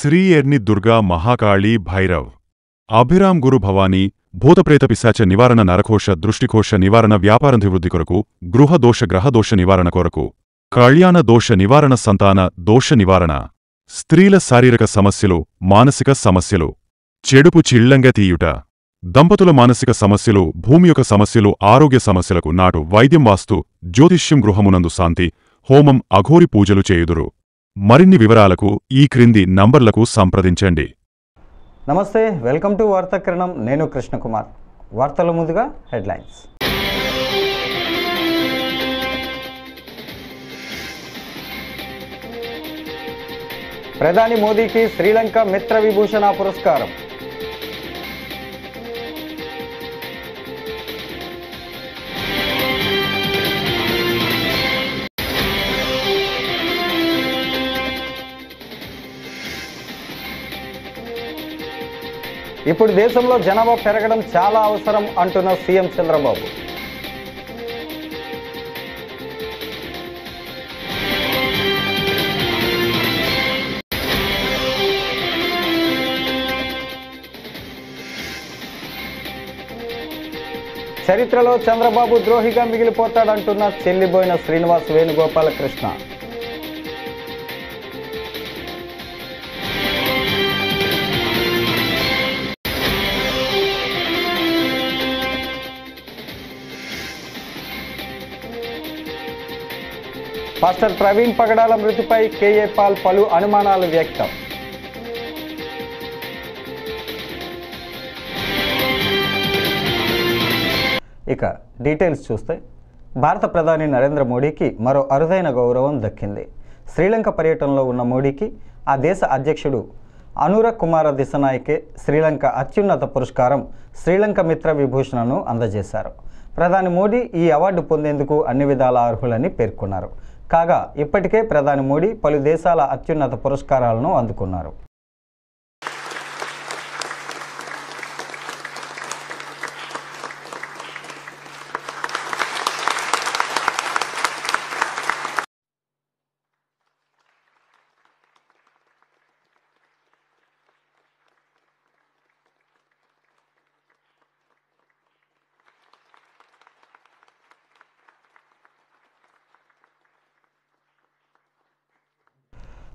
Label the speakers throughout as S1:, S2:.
S1: శ్రీ ఎర్ని దుర్గా మహాకాళీ భైరవ్ అభిరామ్ గురు భవానీ భూతప్రేత పిశాచ నివారణ నరకోశ దృష్టికోశ నివారణ వ్యాపారాభివృద్ధి కొరకు గృహదోష గ్రహదోష నివారణ కొరకు కళ్యాణ దోష నివారణ సంతాన దోష నివారణ స్త్రీల శారీరక సమస్యలు మానసిక సమస్యలు చెడుపు చిళ్లంగా తీయుట దంపతుల మానసిక సమస్యలు భూమి యొక్క సమస్యలు ఆరోగ్య సమస్యలకు నాటు వైద్యం వాస్తు జ్యోతిష్యం గృహమునందు శాంతి హోమం అఘోరి పూజలు చేయుదురు మరిన్ని వివరాలకు ఈ క్రింది నంబర్లకు సంప్రదించండి.
S2: నమస్తే, వెల్కమ్ టు వార్తాకిరణం. నేను కృష్ణకుమార్. వార్తల ముందుగా హెడ్లైన్స్. ప్రధాని మోదీకి శ్రీలంక మిత్ర విభూషణ పురస్కారం. ఇప్పుడు దేశంలో జనాభా పెరగడం చాలా అవసరం అంటున్న సీఎం చంద్రబాబు. చరిత్రలో చంద్రబాబు ద్రోహిగా మిగిలిపోతాడంటున్న చెల్లిబోయిన శ్రీనివాస్ వేణుగోపాలకృష్ణ. పాస్టర్ ప్రవీణ్ పగడాల మృతిపై కేఏ పాల్ పలు అనుమానాలు వ్యక్తం. ఇక డీటెయిల్స్ చూస్తే, భారత ప్రధాని నరేంద్ర మోడీకి మరో అరుదైన గౌరవం దక్కింది. శ్రీలంక పర్యటనలో ఉన్న మోడీకి ఆ దేశ అధ్యక్షుడు అనుర కుమార దిశనాయకే శ్రీలంక అత్యున్నత పురస్కారం శ్రీలంక మిత్ర విభూషణను అందజేశారు. ప్రధాని మోడీ ఈ అవార్డు పొందేందుకు అన్ని విధాల అర్హులని పేర్కొన్నారు. కాగా ఇప్పటికే ప్రధాని మోడీ పలు దేశాల అత్యున్నత పురస్కారాలను అందుకున్నారు.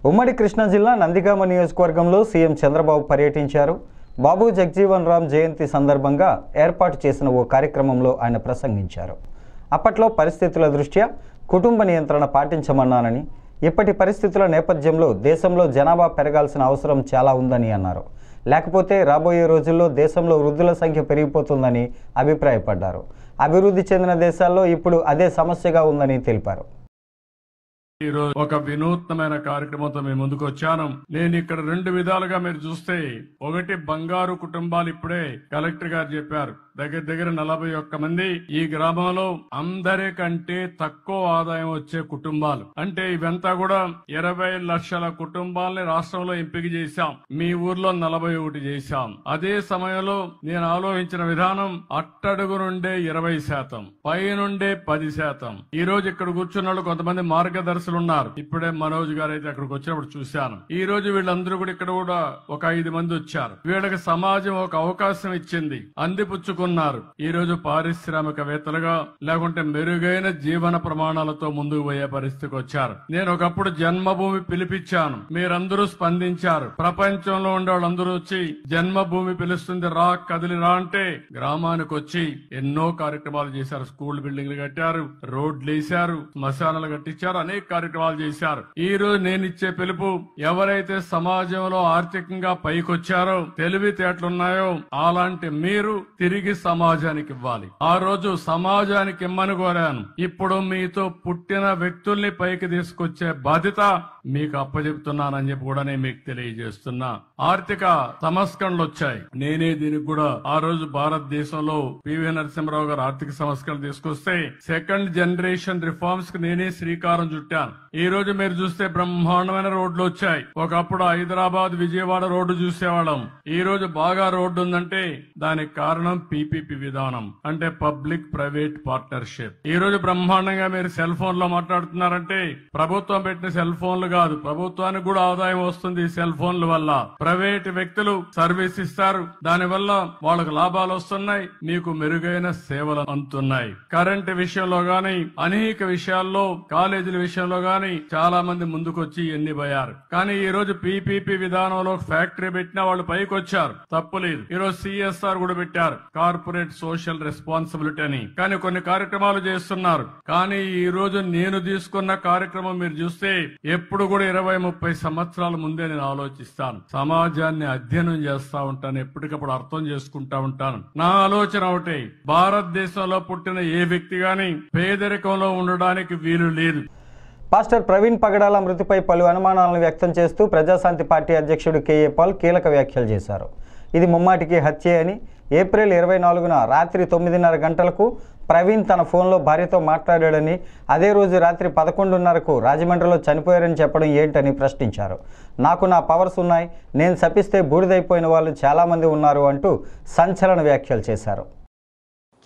S2: ఉమ్మడి కృష్ణా జిల్లా నందిగామ నియోజకవర్గంలో సీఎం చంద్రబాబు పర్యటించారు. బాబు జగజీవన్ రామ్ జయంతి సందర్భంగా ఏర్పాటు చేసిన ఓ కార్యక్రమంలో ఆయన ప్రసంగించారు. అప్పట్లో పరిస్థితుల దృష్ట్యా కుటుంబ నియంత్రణ పాటించమన్నానని, ఇప్పటి పరిస్థితుల నేపథ్యంలో దేశంలో జనాభా పెరగాల్సిన అవసరం చాలా ఉందని అన్నారు. లేకపోతే రాబోయే రోజుల్లో దేశంలో వృద్ధుల సంఖ్య పెరిగిపోతుందని అభిప్రాయపడ్డారు. అభివృద్ధి చెందిన దేశాల్లో ఇప్పుడు అదే సమస్యగా ఉందని తెలిపారు.
S3: ఈరోజు ఒక వినూత్నమైన కార్యక్రమంతో మేము ముందుకు వచ్చాను. నేను ఇక్కడ రెండు విధాలుగా మీరు చూస్తే, ఒకటి బంగారు కుటుంబాలు ఇప్పుడే కలెక్టర్ గారు చెప్పారు, దగ్గర దగ్గర 41 మంది ఈ గ్రామంలో అందరికంటే తక్కువ ఆదాయం వచ్చే కుటుంబాలు. అంటే ఇవంతా కూడా 20 లక్షల కుటుంబాలని రాష్ట్రంలో ఎంపిక చేశాం. మీ ఊర్లో 41 చేశాం. అదే సమయంలో నేను ఆలోచించిన విధానం, అట్టడుగు నుండే 20%, పై నుండే 10%. ఈ రోజు ఇక్కడ కూర్చున్న వాళ్ళు కొంతమంది మార్గదర్శకులు ఉన్నారు. ఇప్పుడే మనోజ్ గారు అయితే అక్కడికి వచ్చినప్పుడు చూశాను. ఈ రోజు వీళ్ళందరూ కూడా ఇక్కడ కూడా ఒక 5 మంది వచ్చారు. వీళ్ళకి సమాజం ఒక అవకాశం ఇచ్చింది, అందిపుచ్చుకున్నారు. ఈ రోజు పారిశ్రామికవేత్తలుగా లేకుంటే మెరుగైన జీవన ప్రమాణాలతో ముందుకు పోయే పరిస్థితికి వచ్చారు. నేను ఒకప్పుడు జన్మభూమి పిలిపించాను, మీరందరూ స్పందించారు. ప్రపంచంలో ఉండే వాళ్ళందరూ వచ్చి జన్మభూమి పిలుస్తుంది రా, కదిలి రా అంటే గ్రామానికి వచ్చి ఎన్నో కార్యక్రమాలు చేశారు. స్కూల్ బిల్డింగ్లు కట్టారు, రోడ్లు వేశారు, శ్మశానాలు కట్టించారు, అనేక కార్యక్రమాలు చేశారు. ఈ రోజు నేను ఇచ్చే పిలుపు, ఎవరైతే సమాజంలో ఆర్థికంగా పైకొచ్చారో, తెలివితేటలున్నాయో అలాంటి మీరు తిరిగి సమాజానికి ఇవ్వాలి. ఆ రోజు సమాజానికి ఇమ్మని కోరాను. ఇప్పుడు మీతో పుట్టిన వ్యక్తుల్ని పైకి తీసుకొచ్చే బాధ్యత మీకు అప్పచెప్తున్నానని చెప్పి కూడా నేను మీకు తెలియజేస్తున్నా. ఆర్థిక సంస్కరణలు వచ్చాయి. నేనే దీనికి కూడా ఆ రోజు భారతదేశంలో పివి నరసింహరావు గారు ఆర్థిక సంస్కరణలు తీసుకొస్తే సెకండ్ జనరేషన్ రిఫార్మ్స్ కి నేనే శ్రీకారం చుట్టాను. చేశాను. ఈ రోజు మీరు చూస్తే బ్రహ్మాండమైన రోడ్లు వచ్చాయి. ఒకప్పుడు హైదరాబాద్ విజయవాడ రోడ్డు చూసేవాళ్ళం. ఈ రోజు బాగా రోడ్డు ఉందంటే దానికి కారణం పీపీపీ విధానం, అంటే పబ్లిక్ ప్రైవేట్ పార్ట్నర్షిప్. ఈ రోజు బ్రహ్మాండంగా మీరు సెల్ ఫోన్ లో మాట్లాడుతున్నారంటే ప్రభుత్వం పెట్టిన సెల్ ఫోన్లు కాదు, ప్రభుత్వానికి కూడా ఆదాయం వస్తుంది ఈ సెల్ ఫోన్ల వల్ల. ప్రైవేట్ వ్యక్తులు సర్వీస్ ఇస్తారు, దానివల్ల వాళ్ళకు లాభాలు వస్తున్నాయి, మీకు మెరుగైన సేవలు అందుతున్నాయి. కరెంట్ విషయంలో గాని అనేక విషయాల్లో, కాలేజీల విషయంలో గాని చాలా మంది ముందుకొచ్చి ఎన్నిపోయారు. కానీ ఈ రోజు పీపీపీ విధానంలో ఫ్యాక్టరీ పెట్టిన వాళ్ళు పైకి వచ్చారు, తప్పులేదు. ఈ రోజు సిఎస్ఆర్ కూడా పెట్టారు, కార్పొరేట్ సోషల్ రెస్పాన్సిబిలిటీ అని. కానీ కొన్ని కార్యక్రమాలు చేస్తున్నారు. కానీ ఈ రోజు నేను తీసుకున్న కార్యక్రమం మీరు చూస్తే ఎప్పుడు కూడా 20-30 సంవత్సరాల ముందే నేను ఆలోచిస్తాను. సమాజాన్ని అధ్యయనం చేస్తా ఉంటాను, ఎప్పటికప్పుడు అర్థం చేసుకుంటా ఉంటాను. నా ఆలోచన ఒకటే, భారతదేశంలో పుట్టిన ఏ వ్యక్తి గాని పేదరికంలో ఉండడానికి వీలు లేదు.
S2: పాస్టర్ ప్రవీణ్ పగడాల మృతిపై పలు అనుమానాలను వ్యక్తం చేస్తూ ప్రజాశాంతి పార్టీ అధ్యక్షుడు కేఏ పాల్ కీలక వ్యాఖ్యలు చేశారు. ఇది ముమ్మాటికి హత్యే అని. ఏప్రిల్ 24న రాత్రి 9:30 గంటలకు ప్రవీణ్ తన ఫోన్లో భార్యతో మాట్లాడాడని, అదే రోజు రాత్రి 11:30కు రాజమండ్రిలో చనిపోయారని చెప్పడం ఏంటని ప్రశ్నించారు. నాకు నా పవర్స్ ఉన్నాయి, నేను శపిస్తే బూడిదైపోయిన వాళ్ళు చాలామంది ఉన్నారు అంటూ సంచలన వ్యాఖ్యలు చేశారు.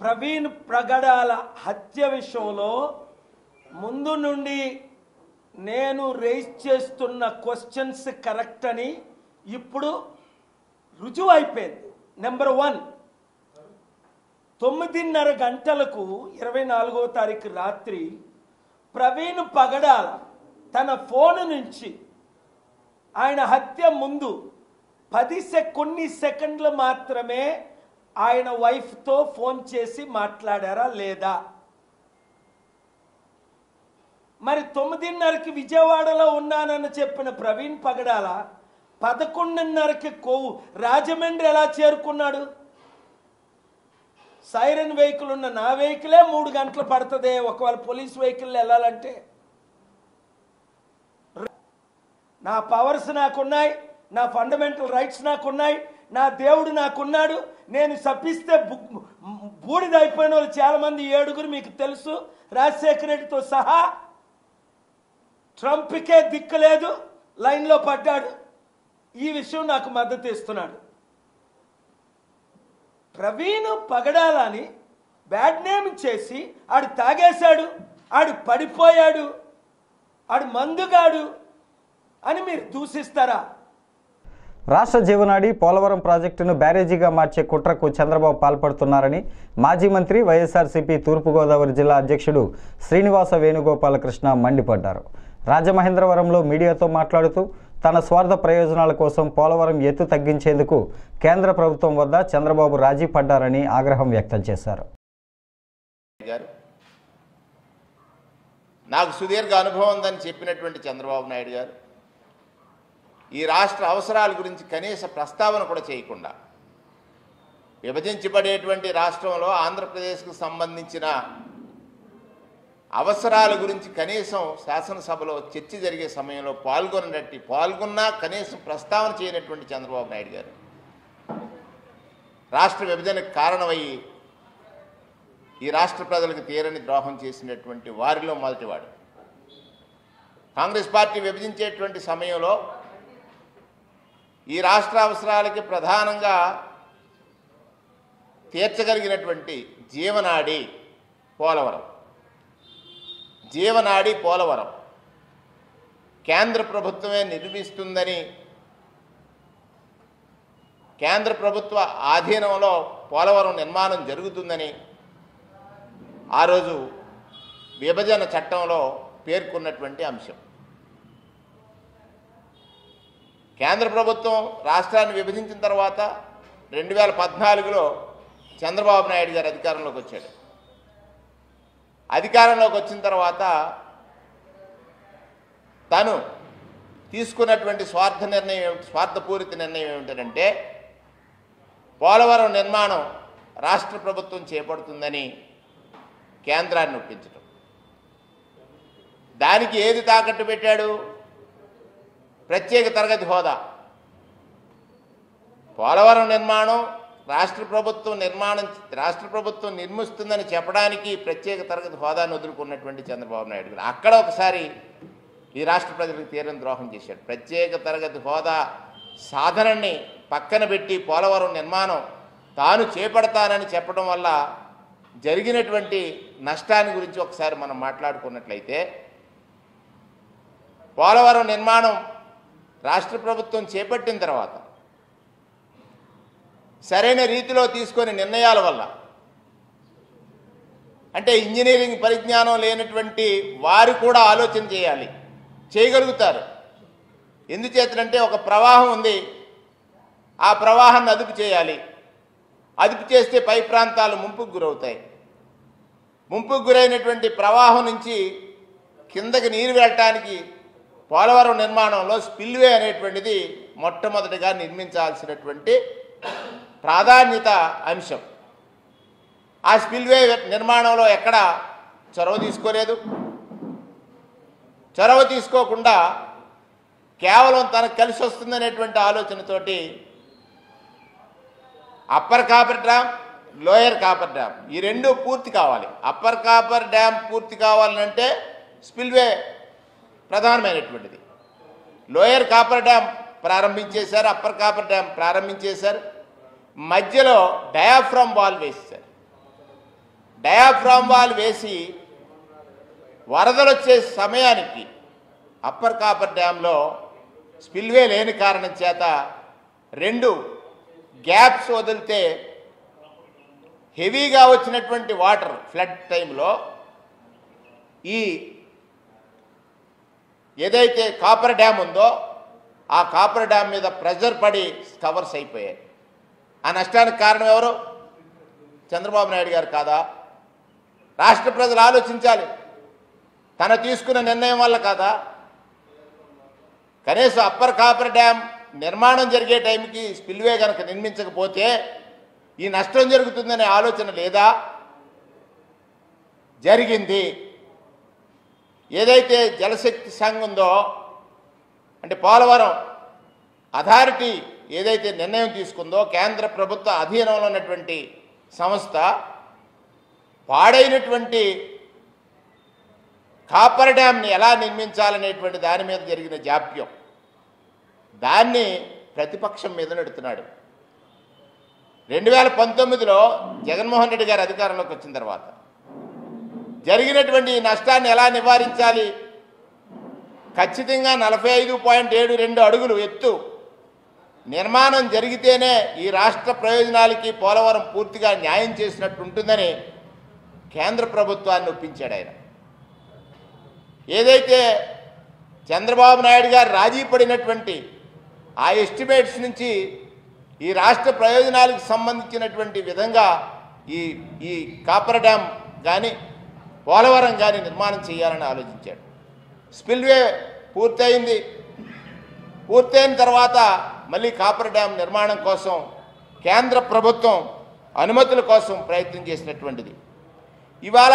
S4: ప్రవీణ్ పగడాల హత్య విషయంలో ముందు నుండి నేను రేజ్ చేస్తున్న క్వశ్చన్స్ కరెక్ట్ అని ఇప్పుడు రుజువు అయిపోయింది. నెంబర్ 1, 9:30 గంటలకు 24వ తారీఖు రాత్రి ప్రవీణ్ పగడాల తన ఫోన్ నుంచి ఆయన హత్య ముందు కొన్ని సెకండ్లు మాత్రమే ఆయన వైఫ్తో ఫోన్ చేసి మాట్లాడారా లేదా? మరి 9:30కి విజయవాడలో ఉన్నానని చెప్పిన ప్రవీణ్ పగడాల 11:30కి రాజమండ్రి ఎలా చేరుకున్నాడు? సైరన్ వెహికల్ ఉన్న నా వెహికలే 3 గంటలు పడుతుంది ఒకవేళ పోలీస్ వెహికల్ వెళ్ళాలంటే. నా పవర్స్ నాకున్నాయి, నా ఫండమెంటల్ రైట్స్ నాకున్నాయి, నా దేవుడు నాకున్నాడు. నేను శపిస్తే బూడిదైపోయిన వాళ్ళు చాలా మంది 7 మీకు తెలుసు, రాజశేఖర రెడ్డితో సహా. ట్రంప్కే దిక్కు లేదు, లైన్లో పడ్డాడు. ఈ విషయం నాకు మద్దతు ఇస్తున్నాడు. ప్రవీణ్ పగడాలని బ్యాడ్ నేమ్ చేసి ఆడు తాగేశాడు, ఆడు పడిపోయాడు, ఆడు మందుగాడు అని మీరు దూషిస్తారా?
S2: రాష్ట్ర జీవనాడి పోలవరం ప్రాజెక్టును బ్యారేజీగా మార్చే కుట్రకు చంద్రబాబు పాల్పడుతున్నారని మాజీ మంత్రి వైఎస్ఆర్సీపీ తూర్పుగోదావరి జిల్లా అధ్యక్షుడు శ్రీనివాస వేణుగోపాలకృష్ణ మండిపడ్డారు. రాజమహేంద్రవరంలో మీడియాతో మాట్లాడుతూ తన స్వార్థ ప్రయోజనాల కోసం పోలవరం ఎత్తు తగ్గించేందుకు కేంద్ర ప్రభుత్వం వద్ద చంద్రబాబు రాజీ పడ్డారని ఆగ్రహం వ్యక్తం చేశారు.
S5: నాకు సుదీర్ఘ అనుభవం ఉందని చెప్పినటువంటి చంద్రబాబు నాయుడు గారు ఈ రాష్ట్ర అవసరాల గురించి కనీస ప్రస్తావన కూడా చేయకుండా విభజించబడేటువంటి రాష్ట్రంలో ఆంధ్రప్రదేశ్కు సంబంధించిన అవసరాల గురించి కనీసం శాసనసభలో చర్చ జరిగే సమయంలో పాల్గొన్నా కనీసం ప్రస్తావన చేయనటువంటి చంద్రబాబు నాయుడు గారు రాష్ట్ర విభజనకు కారణమయ్యి ఈ రాష్ట్ర ప్రజలకు తీరని ద్రోహం చేసినటువంటి వారిలో మొదటివాడు. కాంగ్రెస్ పార్టీ విభజించేటువంటి సమయంలో ఈ రాష్ట్ర అవసరాలకి ప్రధానంగా తీర్చగలిగినటువంటి జీవనాడి పోలవరం కేంద్ర ప్రభుత్వమే నిర్మిస్తుందని, కేంద్ర ప్రభుత్వ ఆధీనంలో పోలవరం నిర్మాణం జరుగుతుందని ఆ రోజు విభజన చట్టంలో పేర్కొన్నటువంటి అంశం. కేంద్ర ప్రభుత్వం రాష్ట్రాన్ని విభజించిన తర్వాత 2014లో చంద్రబాబు నాయుడు గారు అధికారంలోకి వచ్చాడు. అధికారంలోకి వచ్చిన తర్వాత తను తీసుకున్నటువంటి స్వార్థపూరిత నిర్ణయం ఏమిటంటే పోలవరం నిర్మాణం రాష్ట్ర ప్రభుత్వం చేపడుతుందని కేంద్రాన్ని ఒప్పించడం. దానికి ఏది తాకట్టు పెట్టాడు? ప్రత్యేక తరగతి హోదా. పోలవరం నిర్మాణం రాష్ట్ర ప్రభుత్వం నిర్మిస్తుందని చెప్పడానికి ప్రత్యేక తరగతి హోదాను వదులుకున్నటువంటి చంద్రబాబు నాయుడు గారు అక్కడ ఒకసారి ఈ రాష్ట్ర ప్రజలకు తీరని ద్రోహం చేశాడు. ప్రత్యేక తరగతి హోదా సాధనని పక్కన పెట్టి పోలవరం నిర్మాణం తాను చేపడతానని చెప్పడం వల్ల జరిగినటువంటి నష్టాన్ని గురించి ఒకసారి మనం మాట్లాడుకున్నట్లయితే, పోలవరం నిర్మాణం రాష్ట్ర ప్రభుత్వం చేపట్టిన తర్వాత సరైన రీతిలో తీసుకొని నిర్ణయాల వల్ల, అంటే ఇంజనీరింగ్ పరిజ్ఞానం లేనటువంటి వారు కూడా ఆలోచన చేయగలుగుతారు. ఎందుచేతనంటే ఒక ప్రవాహం ఉంది, ఆ ప్రవాహాన్ని అదుపు చేయాలి. అదుపు చేస్తే పై ప్రాంతాలు ముంపుకు గురవుతాయి. ముంపుకు గురైనటువంటి ప్రవాహం నుంచి కిందకి నీరు వెళ్ళటానికి పోలవరం నిర్మాణంలో స్పిల్వే అనేటువంటిది మొట్టమొదటిగా నిర్మించాల్సినటువంటి ప్రాధాన్యత అంశం. ఆ స్పిల్వే నిర్మాణంలో ఎక్కడ చొరవ తీసుకోలేదు. చొరవ తీసుకోకుండా కేవలం తనకు కలిసి వస్తుందనేటువంటి ఆలోచనతోటి upper coffer dam, lower coffer dam ఈ రెండు పూర్తి కావాలి. అప్పర్ కాపర్ డ్యామ్ పూర్తి కావాలంటే స్పిల్వే ప్రధానమైనటువంటిది. లోయర్ కాపర్ డ్యామ్ ప్రారంభించేశారు, అప్పర్ కాపర్ డ్యామ్ ప్రారంభించేశారు. మధ్యలో డయాఫ్రామ్ వాల్ వేసేశారు. డయాఫ్రామ్ వాల్ వేసి వరదలు వచ్చే సమయానికి అప్పర్ కాపర్ డ్యాంలో స్పిల్వే లేని కారణం చేత 2 గ్యాప్స్ వదిలితే హెవీగా వచ్చినటువంటి వాటర్ ఫ్లడ్ టైంలో ఈ ఏదైతే కాపర్ డ్యామ్ ఉందో ఆ కాపర్ డ్యామ్ మీద ప్రెజర్ పడి కవర్స్ అయిపోయాయి. ఆ నష్టానికి కారణం ఎవరు? చంద్రబాబు నాయుడు గారు కాదా? రాష్ట్ర ప్రజలు ఆలోచించాలి. తన తీసుకున్న నిర్ణయం వల్ల కాదా? కనీసం అప్పర్ కాపర్ డ్యామ్ నిర్మాణం జరిగే టైంకి స్పిల్వే కనుక నిర్మించకపోతే ఈ నష్టం జరుగుతుందనే ఆలోచన లేదా? జరిగింది. ఏదైతే జలశక్తి సంఘం ఉందో, అంటే పోలవరం అథారిటీ ఏదైతే నిర్ణయం తీసుకుందో, కేంద్ర ప్రభుత్వ అధీనంలో ఉన్నటువంటి సంస్థ పాడైనటువంటి కాపర్ డ్యామ్ని ఎలా నిర్మించాలనేటువంటి దాని మీద జరిగిన జాప్యం, దాన్ని ప్రతిపక్షం మీద నెడుతున్నాడు. 2019లో జగన్మోహన్ రెడ్డి గారు అధికారంలోకి వచ్చిన తర్వాత జరిగినటువంటి నష్టాన్ని ఎలా నివారించాలి? ఖచ్చితంగా 45.72 అడుగులు ఎత్తు నిర్మాణం జరిగితేనే ఈ రాష్ట్ర ప్రయోజనాలకి పోలవరం పూర్తిగా న్యాయం చేసినట్టు ఉంటుందని కేంద్ర ప్రభుత్వాన్ని ఒప్పించాడు ఆయన. ఏదైతే చంద్రబాబు నాయుడు గారు రాజీ పడినటువంటి ఆ ఎస్టిమేట్స్ నుంచి ఈ రాష్ట్ర ప్రయోజనాలకు సంబంధించినటువంటి విధంగా ఈ కాపర్ డ్యామ్ కానీ పోలవరం కానీ నిర్మాణం చేయాలని ఆలోచించాడు. స్పిల్వే పూర్తయింది. పూర్తయిన తర్వాత మళ్ళీ కాపర్ డ్యామ్ నిర్మాణం కోసం కేంద్ర ప్రభుత్వం అనుమతుల కోసం ప్రయత్నం చేసినటువంటిది. ఇవాళ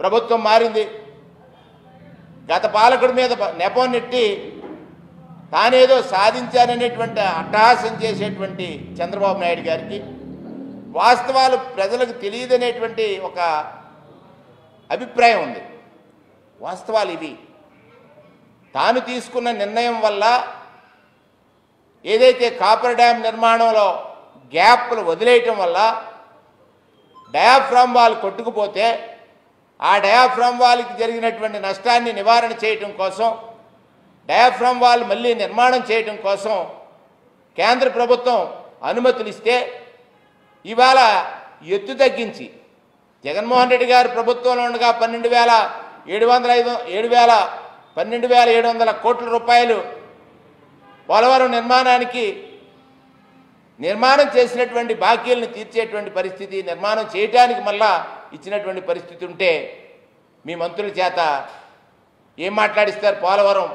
S5: ప్రభుత్వం మారింది. గత పాలకుడి మీద నెపం నెట్టి తానేదో సాధించాననేటువంటి అట్టహాసం చేసేటువంటి చంద్రబాబు నాయుడు గారికి వాస్తవాలు ప్రజలకు తెలియదనేటువంటి ఒక అభిప్రాయం ఉంది. వాస్తవాలు ఇవి. తాను తీసుకున్న నిర్ణయం వల్ల ఏదైతే కాపర్ డ్యామ్ నిర్మాణంలో గ్యాప్లు వదిలేయటం వల్ల డయాఫ్రామ్ వాల్ కొట్టుకుపోతే ఆ డయాఫ్రామ్ వాల్కి జరిగినటువంటి నష్టాన్ని నివారణ చేయటం కోసం, డయాఫ్రామ్ వాల్ మళ్ళీ నిర్మాణం చేయటం కోసం కేంద్ర ప్రభుత్వం అనుమతులు ఇస్తే ఇవాళ ఎత్తు తగ్గించి జగన్మోహన్ రెడ్డి గారు ప్రభుత్వంలో ఉండగా 12,700 కోట్ల రూపాయలు పోలవరం నిర్మాణానికి నిర్మాణం చేసినటువంటి బాకీలను తీర్చేటువంటి పరిస్థితి, నిర్మాణం చేయడానికి మళ్ళా ఇచ్చినటువంటి పరిస్థితి ఉంటే మీ మంత్రుల చేత ఏం మాట్లాడిస్తారు? పోలవరం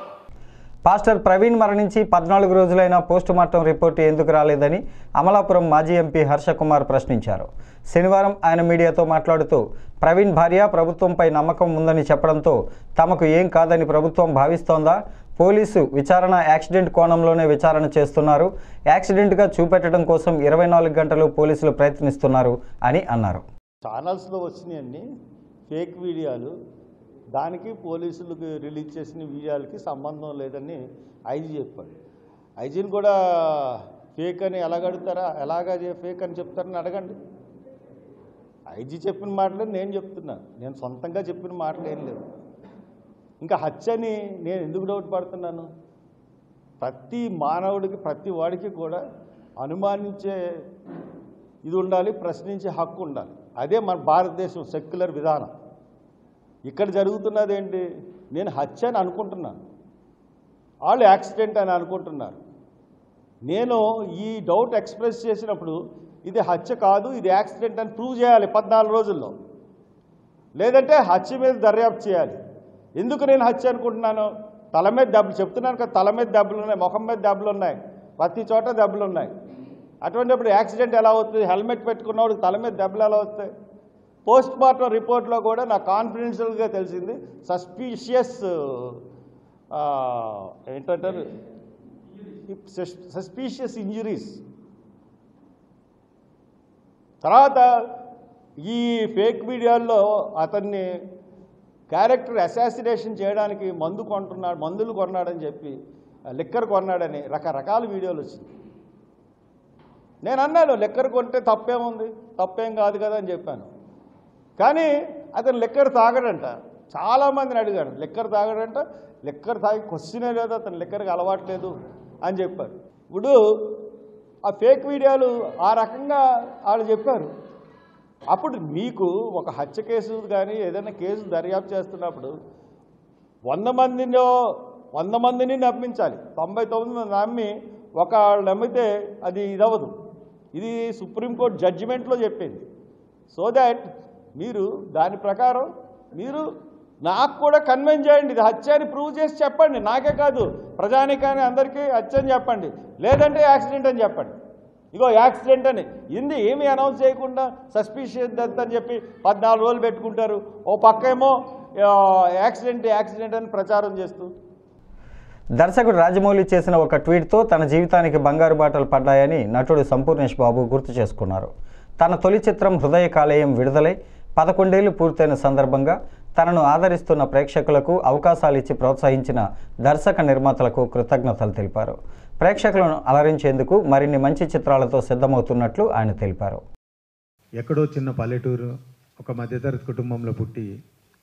S2: పాస్టర్ ప్రవీణ్ మరణించి 14 రోజులైన పోస్టుమార్టం రిపోర్టు ఎందుకు రాలేదని అమలాపురం మాజీ ఎంపీ హర్షకుమార్ ప్రశ్నించారు. శనివారం ఆయన మీడియాతో మాట్లాడుతూ ప్రవీణ్ భార్య ప్రభుత్వంపై నమ్మకం ఉందని చెప్పడంతో తమకు ఏం కాదని ప్రభుత్వం భావిస్తోందా? పోలీసు విచారణ యాక్సిడెంట్ కోణంలోనే విచారణ చేస్తున్నారు. యాక్సిడెంట్గా చూపెట్టడం కోసం 24 గంటలు పోలీసులు ప్రయత్నిస్తున్నారు అని అన్నారు.
S6: ఛానల్స్లో వచ్చినాయండి ఫేక్ వీడియోలు. దానికి పోలీసులకు రిలీజ్ చేసిన వీడియోలకి సంబంధం లేదని ఐజీ చెప్పాడు. ఐజీని కూడా ఫేక్ అని ఎలాగడుగుతారా, ఎలాగా ఫేక్ అని చెప్తారని అడగండి. ఐజీ చెప్పిన మాటలే నేను చెప్తున్నాను, నేను సొంతంగా చెప్పిన మాటలు ఏం లేవు. ఇంకా హత్యని నేను ఎందుకు డౌట్ పడుతున్నాను? ప్రతి మానవుడికి, ప్రతి వాడికి కూడా అనుమానించే ఇది ఉండాలి, ప్రశ్నించే హక్కు ఉండాలి. అదే మన భారతదేశం సెక్యులర్ విధానం. ఇక్కడ జరుగుతున్నది ఏంటి? నేను హత్య అని అనుకుంటున్నాను, వాళ్ళు యాక్సిడెంట్ అని అనుకుంటున్నారు. నేను ఈ డౌట్ ఎక్స్ప్రెస్ చేసినప్పుడు ఇది హత్య కాదు, ఇది యాక్సిడెంట్ అని ప్రూవ్ చేయాలి 14 రోజుల్లో. లేదంటే హత్య మీద దర్యాప్తు చేయాలి. ఎందుకు నేను హత్య అనుకుంటున్నాను? తల మీద దెబ్బలు చెప్తున్నాను కదా, తల మీద దెబ్బలు ఉన్నాయి, ముఖం మీద దెబ్బలు ఉన్నాయి, ప్రతి చోట దెబ్బలు ఉన్నాయి. అటువంటిప్పుడు యాక్సిడెంట్ ఎలా అవుతుంది? హెల్మెట్ పెట్టుకున్నవాడు తల మీద దెబ్బలు ఎలా వస్తాయి? పోస్ట్ మార్టం రిపోర్ట్లో కూడా నాకు కాన్ఫిడెన్షియల్గా తెలిసింది సస్పీషియస్ ఏంటంటారు, సస్పీషియస్ ఇంజురీస్. తర్వాత ఈ ఫేక్ మీడియాల్లో అతన్ని క్యారెక్టర్ అసాసినేషన్ చేయడానికి మందులు కొన్నాడని చెప్పి, లిక్కర్ కొన్నాడని రకరకాల వీడియోలు వచ్చింది. నేను అన్నాను లిక్కర్ కొంటే తప్పేముంది, తప్పేం కాదు కదా అని చెప్పాను. కానీ అతను లిక్కర్ తాగడంట. చాలామందిని అడిగాను, లిక్కర్ తాగడంట. లిక్కర్ తాగి క్వశ్చనే లేదు, అతను లిక్కర్కి అలవాట్లేదు అని చెప్పారు. ఇప్పుడు ఆ ఫేక్ వీడియోలు ఆ రకంగా వాళ్ళు చెప్పారు. అప్పుడు మీకు ఒక హత్య కేసు కానీ ఏదైనా కేసు దర్యాప్తు చేస్తున్నప్పుడు 100 మందిని నమ్మించాలి. 99 మంది నమ్మి ఒకళ్ళు నమ్మితే అది ఇదవ్వదు. ఇది సుప్రీంకోర్టు జడ్జిమెంట్లో చెప్పింది. సో దాట్ మీరు దాని ప్రకారం మీరు నాకు కూడా కన్విన్స్ చేయండి, ఇది హత్య అని ప్రూవ్ చేసి చెప్పండి. నాకే కాదు, ప్రజానికాన్ని అందరికీ హత్య అని చెప్పండి, లేదంటే యాక్సిడెంట్ అని చెప్పండి. ఇగో యాక్సిడెంట్ అని ఇంది ఏమీ అనౌన్స్ చేయకుండా సస్పీషియస్ డెత్ అని చెప్పి 14 రోజులు పెట్టుకుంటారు. ఓ పక్కేమో యాక్సిడెంట్ అని ప్రచారం చేస్తూ.
S2: దర్శకుడు రాజమౌళి చేసిన ఒక ట్వీట్తో తన జీవితానికి బంగారు బాటలు పడ్డాయని నటుడు సంపూర్ణేష్ బాబు గుర్తు చేసుకున్నారు. తన తొలి చిత్రం హృదయ కాలేయం విడుదలై 11 ఏళ్లు పూర్తయిన సందర్భంగా తనను ఆదరిస్తున్న ప్రేక్షకులకు అవకాశాలు ఇచ్చి ప్రోత్సహించిన దర్శక నిర్మాతలకు కృతజ్ఞతలు తెలిపారు. ప్రేక్షకులను అలరించేందుకు మరిన్ని మంచి చిత్రాలతో సిద్ధమవుతున్నట్లు ఆయన తెలిపారు.
S7: ఎక్కడో చిన్న పల్లెటూరు, ఒక మధ్యతరగతి కుటుంబంలో పుట్టి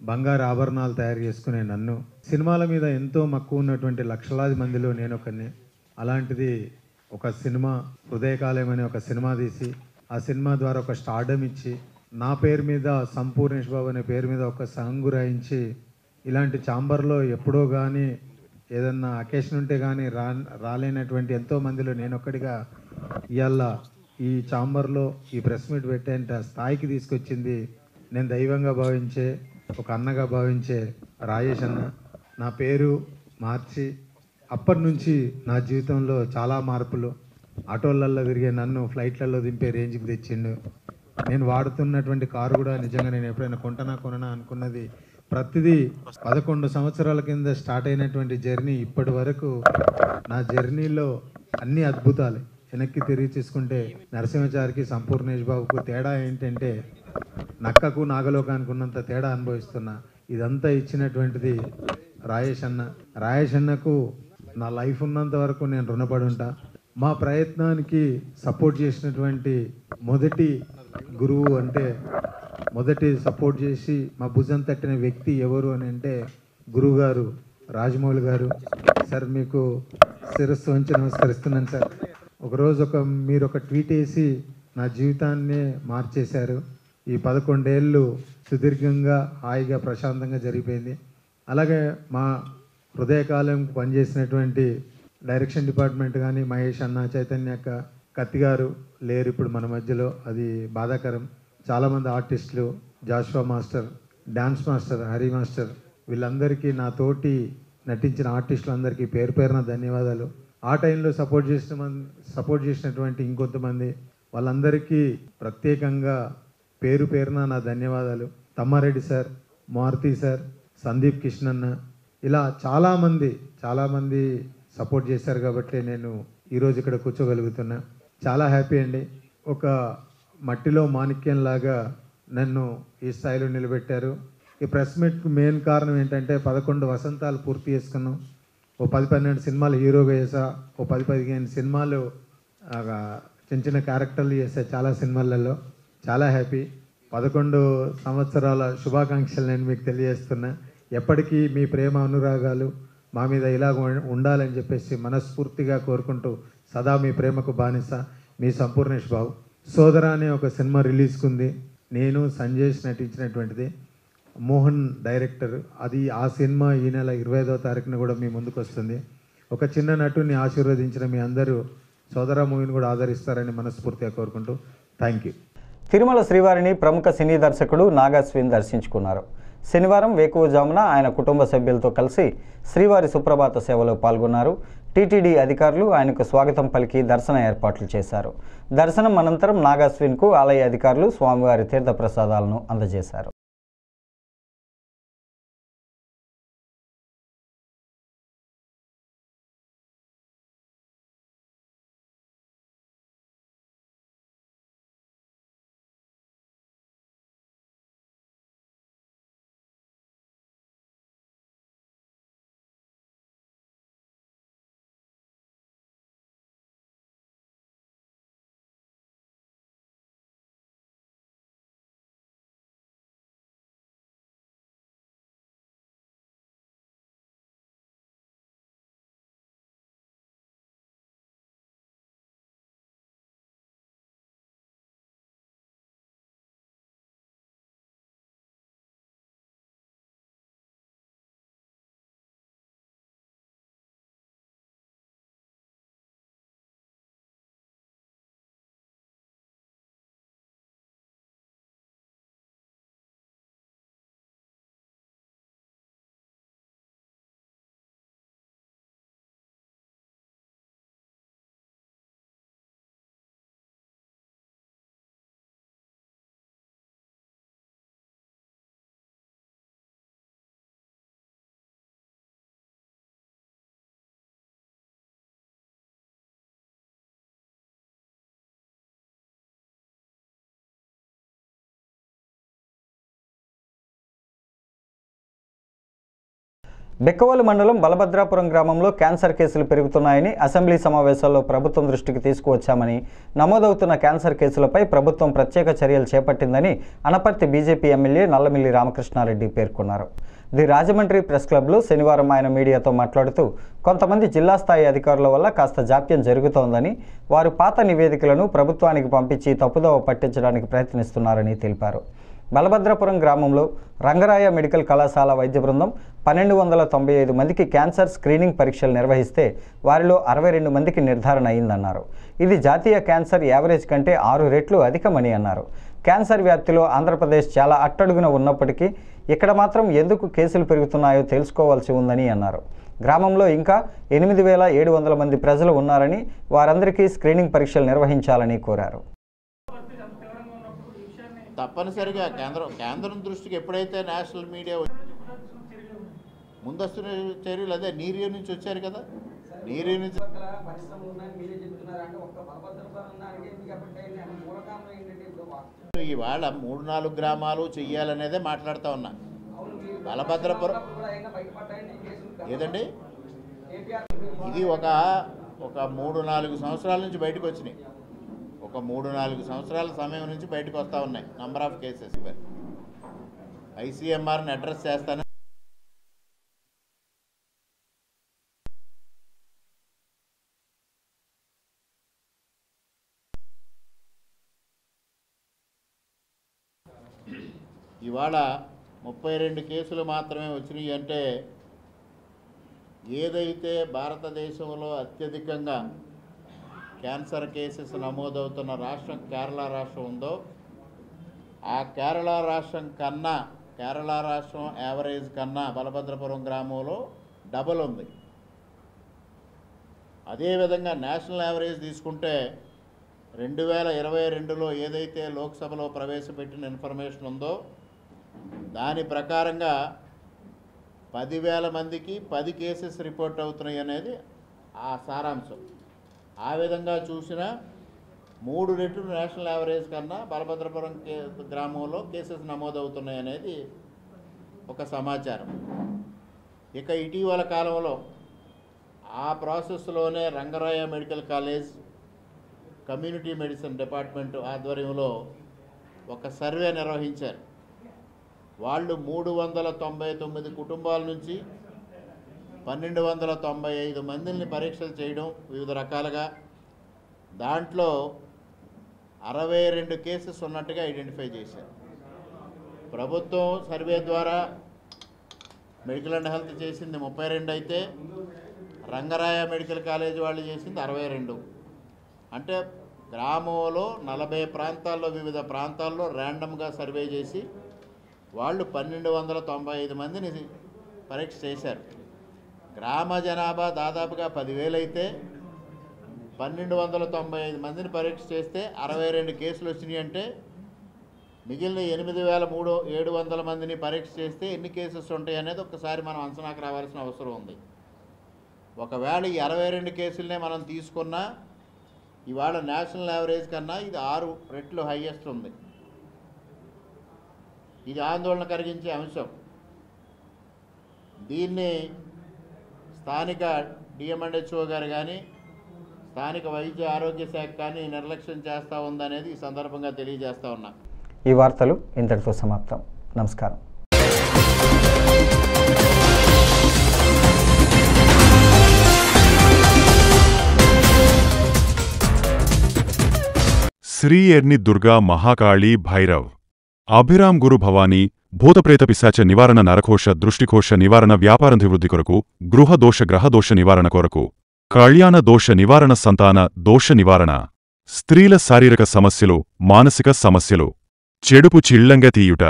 S7: బంగారు ఆభరణాలు తయారు చేసుకునే నన్ను సినిమాల మీద ఎంతో మక్కువ ఉన్నటువంటి లక్షలాది మందిలో నేను ఒకరిని. అలాంటిది ఒక సినిమా హృదయకాలయం అనే ఒక సినిమా తీసి ఆ సినిమా ద్వారా ఒక స్టార్డమ్ ఇచ్చి నా పేరు మీద సంపూర్ణేష్ బాబు అనే పేరు మీద ఒక సంగు రాయించి ఇలాంటి ఛాంబర్లో ఎప్పుడో కానీ ఏదన్నా అకేషన్ ఉంటే కానీ రాలేనటువంటి ఎంతో మందిలో నేను ఒక్కడిగా ఇవాళ ఈ ఛాంబర్లో ఈ ప్రెస్ మీట్ పెట్టేంత స్థాయికి తీసుకొచ్చింది నేను దైవంగా భావించే, ఒక అన్నగా భావించే రాజేష్ అన్న. నా పేరు మార్చి అప్పటి నుంచి నా జీవితంలో చాలా మార్పులు. ఆటోలలో తిరిగే నన్ను ఫ్లైట్లలో దింపే రేంజ్కి తెచ్చిండు. నేను వాడుతున్నటువంటి కారు కూడా నిజంగా నేను ఎప్పుడైనా కొననా అనుకున్నది ప్రతిదీ 11 సంవత్సరాల కింద స్టార్ట్ అయినటువంటి జర్నీ ఇప్పటి వరకు నా జర్నీలో అన్ని అద్భుతాలు. వెనక్కి తిరిగి చూసుకుంటే నరసింహాచారికి సంపూర్ణేష్ బాబుకు తేడా ఏంటంటే నక్కకు నాగలోకానికి ఉన్నంత తేడా అనుభవిస్తున్నా. ఇదంతా ఇచ్చినటువంటిది రాజేష్ అన్న. రాజేష్ అన్నకు నా లైఫ్ ఉన్నంత వరకు నేను రుణపడి ఉంటా. మా ప్రయత్నానికి సపోర్ట్ చేసినటువంటి మొదటి గురువు అంటే మొదటి సపోర్ట్ చేసి మా భుజం తట్టిన వ్యక్తి ఎవరు అని అంటే గురువు గారు రాజమౌళి గారు. సార్ మీకు శిరస్సు వంచి నమస్కరిస్తున్నాను సార్. ఒకరోజు మీరు ఒక ట్వీట్ వేసి నా జీవితాన్నే మార్చేశారు. ఈ 11 ఏళ్ళు సుదీర్ఘంగా హాయిగా ప్రశాంతంగా జరిగిపోయింది. అలాగే మా హృదయకాలం పనిచేసినటువంటి డైరెక్షన్ డిపార్ట్మెంట్ కానీ మహేష్ అన్న, చైతన్య అక్క, కత్తి గారు లేరు ఇప్పుడు మన మధ్యలో, అది బాధాకరం. చాలామంది ఆర్టిస్టులు, Joshua master, dance master, Hari master, వీళ్ళందరికీ నా తోటి నటించిన ఆర్టిస్టులందరికీ పేరు పేరున ధన్యవాదాలు. ఆ టైంలో సపోర్ట్ చేసినటువంటి ఇంకొంతమంది వాళ్ళందరికీ ప్రత్యేకంగా పేరు పేరున నా ధన్యవాదాలు. తమ్మారెడ్డి సార్, మారుతి సార్, సందీప్ కిష్ణన్న, ఇలా చాలామంది సపోర్ట్ చేశారు కాబట్టి నేను ఈరోజు ఇక్కడ కూర్చోగలుగుతున్నా. చాలా హ్యాపీ అండి. ఒక మట్టిలో మాణిక్యంలాగా నన్ను ఈ స్థాయిలో నిలబెట్టారు. ఈ ప్రెస్ మీట్కి మెయిన్ కారణం ఏంటంటే 11 వసంతాలు పూర్తి చేసుకున్నాం. ఓ 10-12 సినిమాలు హీరోగా చేసా, ఓ 10-15 సినిమాలు చిన్న చిన్న క్యారెక్టర్లు చేసా చాలా సినిమాలలో. చాలా హ్యాపీ. 11 సంవత్సరాల శుభాకాంక్షలు నేను మీకు తెలియజేస్తున్నా. ఎప్పటికీ మీ ప్రేమ అనురాగాలు మా మీద ఇలాగ ఉండాలని చెప్పేసి మనస్ఫూర్తిగా కోరుకుంటూ సదా మీ ప్రేమకు బానిస మీ సంపూర్ణేష్ బాబు. సోదర అనే ఒక సినిమా రిలీజ్కుంది. నేను సంజేష్ నటించినటువంటిది. మోహన్ డైరెక్టర్. అది ఆ సినిమా ఈ నెల 25వ తారీఖున కూడా మీ ముందుకు వస్తుంది. ఒక చిన్న నటుని ఆశీర్వదించిన మీ అందరూ సోదర మూవీని కూడా ఆదరిస్తారని మనస్ఫూర్తిగా కోరుకుంటూ థ్యాంక్ యూ.
S2: తిరుమల శ్రీవారిని ప్రముఖ సినీ దర్శకుడు నాగాశ్విన్ దర్శించుకున్నారు. శనివారం వేకువజామున ఆయన కుటుంబ సభ్యులతో కలిసి శ్రీవారి సుప్రభాత సేవలో పాల్గొన్నారు. టీటీడీ అధికారులు ఆయనకు స్వాగతం పలికి దర్శన ఏర్పాట్లు చేశారు. దర్శనం అనంతరం నాగాశ్విన్కు ఆలయ అధికారులు స్వామివారి తీర్థప్రసాదాలను అందజేశారు. బెక్కవోలు మండలం బలభద్రాపురం గ్రామంలో క్యాన్సర్ కేసులు పెరుగుతున్నాయని అసెంబ్లీ సమావేశాల్లో ప్రభుత్వం దృష్టికి తీసుకువచ్చామని, నమోదవుతున్న క్యాన్సర్ కేసులపై ప్రభుత్వం ప్రత్యేక చర్యలు చేపట్టిందని అనపర్తి బీజేపీ ఎమ్మెల్యే నల్లమిల్లి రామకృష్ణారెడ్డి పేర్కొన్నారు. ది రాజమండ్రి ప్రెస్ క్లబ్లో శనివారం ఆయన మీడియాతో మాట్లాడుతూ కొంతమంది జిల్లా స్థాయి అధికారుల వల్ల కాస్త జాప్యం జరుగుతోందని, వారు పాత నివేదికలను ప్రభుత్వానికి పంపించి తప్పుదోవ పట్టించడానికి ప్రయత్నిస్తున్నారని తెలిపారు. బలభద్రాపురం గ్రామంలో రంగరాయ మెడికల్ కళాశాల వైద్య బృందం 1295 మందికి క్యాన్సర్ స్క్రీనింగ్ పరీక్షలు నిర్వహిస్తే వారిలో 62 మందికి నిర్ధారణ అయిందన్నారు. ఇది జాతీయ క్యాన్సర్ యావరేజ్ కంటే 6 రెట్లు అధికమని అన్నారు. క్యాన్సర్ వ్యాప్తిలో ఆంధ్రప్రదేశ్ చాలా అట్టడుగున ఉన్నప్పటికీ ఇక్కడ మాత్రం ఎందుకు కేసులు పెరుగుతున్నాయో తెలుసుకోవాల్సి ఉందని అన్నారు. గ్రామంలో ఇంకా 8700 మంది ప్రజలు ఉన్నారని, వారందరికీ స్క్రీనింగ్ పరీక్షలు నిర్వహించాలని కోరారు.
S5: తప్పనిసరిగా కేంద్రం దృష్టికి ఎప్పుడైతే నేషనల్ మీడియా ముందస్తు చర్యలు అదే నీరు నుంచి వచ్చారు కదా, నీరు నుంచి ఇవాళ 3-4 గ్రామాలు చెయ్యాలనేదే మాట్లాడుతూ ఉన్నా. బలభద్రపురం ఏదండి, ఇది ఒక 3-4 సంవత్సరాల నుంచి బయటకు వచ్చినాయి. ఒక 3-4 సంవత్సరాల సమయం నుంచి బయటకు వస్తూ ఉన్నాయి నంబర్ ఆఫ్ కేసెస్. ఐసీఎంఆర్ని అడ్రస్ చేస్తాను. ఇవాళ 32 కేసులు మాత్రమే వచ్చినాయి. అంటే ఏదైతే భారతదేశంలో అత్యధికంగా క్యాన్సర్ కేసెస్ నమోదవుతున్న రాష్ట్రం కేరళ రాష్ట్రం ఉందో, ఆ కేరళ రాష్ట్రం యావరేజ్ కన్నా బలభద్రపురం గ్రామంలో డబల్ ఉంది. అదేవిధంగా నేషనల్ యావరేజ్ తీసుకుంటే 2022లో ఏదైతే లోక్సభలో ప్రవేశపెట్టిన ఇన్ఫర్మేషన్ ఉందో దాని ప్రకారంగా 10,000 మందికి 10 కేసెస్ రిపోర్ట్ అవుతున్నాయి అనేది ఆ సారాంశం. ఆ విధంగా చూసిన 3 రెట్లు నేషనల్ యావరేజ్ కన్నా బలభద్రపురం గ్రామంలో కేసెస్ నమోదవుతున్నాయి అనేది ఒక సమాచారం. ఇక ఇటీవల కాలంలో ఆ ప్రాసెస్లోనే Rangaraya medical college community medicine department ఆధ్వర్యంలో ఒక సర్వే నిర్వహించారు. వాళ్ళు 399 కుటుంబాల నుంచి 1295 మందిని పరీక్షలు చేయడం వివిధ రకాలుగా, దాంట్లో 62 కేసెస్ ఉన్నట్టుగా ఐడెంటిఫై చేశారు. ప్రభుత్వం సర్వే ద్వారా మెడికల్ అండ్ హెల్త్ చేసింది 32 అయితే రంగరాయ మెడికల్ కాలేజ్ వాళ్ళు చేసింది 62. అంటే గ్రామంలో 40 ప్రాంతాల్లో వివిధ ప్రాంతాల్లో ర్యాండమ్గా సర్వే చేసి వాళ్ళు 1295 మందిని పరీక్ష చేశారు. గ్రామ జనాభా దాదాపుగా 10,000 అయితే 1295 మందిని పరీక్ష చేస్తే 62 కేసులు వచ్చినాయి. అంటే మిగిలిన 8,700 మందిని పరీక్ష చేస్తే ఎన్ని కేసెస్ ఉంటాయి అనేది ఒక్కసారి మనం అంచనాకు రావాల్సిన అవసరం ఉంది. ఒకవేళ ఈ 62 కేసులనే మనం తీసుకున్నా ఇవాళ నేషనల్ యావరేజ్ కన్నా ఇది 6 రెట్లు హైయెస్ట్ ఉంది. ఇది ఆందోళన కలిగించే అంశం. దీన్ని స్థానిక డిఎంఎండ్హెచ్ఓ గారు కానీ స్థానిక వైద్య ఆరోగ్య శాఖ కానీ నిర్లక్ష్యం చేస్తూ ఉందనేది ఈ సందర్భంగా తెలియజేస్తూ ఉన్నా.
S2: ఈ వార్తలు ఇంతటితో సమాప్తం. నమస్కారం.
S1: శ్రీ ఎర్ని దుర్గా మహాకాళీ భైరవ్ అభిరామ్ గురు భవానీ భూతప్రేత పిశాచ నివారణ నరకోశ దృష్టికోశ నివారణ వ్యాపారాభివృద్ధి కొరకు గృహదోష గ్రహదోష నివారణ కొరకు కళ్యాణ దోష నివారణ సంతాన దోష నివారణ స్త్రీల శారీరక సమస్యలు మానసిక సమస్యలు చెడుపు చిళ్లంగా తీయుట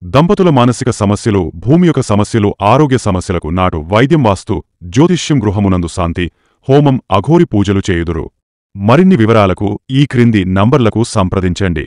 S1: దంపతుల మానసిక సమస్యలు భూమి యొక్క సమస్యలు ఆరోగ్య సమస్యలకు నాటు వైద్యం వాస్తు జ్యోతిష్యం గృహమునందు శాంతి హోమం అఘోరి పూజలు చేయుదురు. మరిన్ని వివరాలకు ఈ క్రింది నంబర్లకు సంప్రదించండి.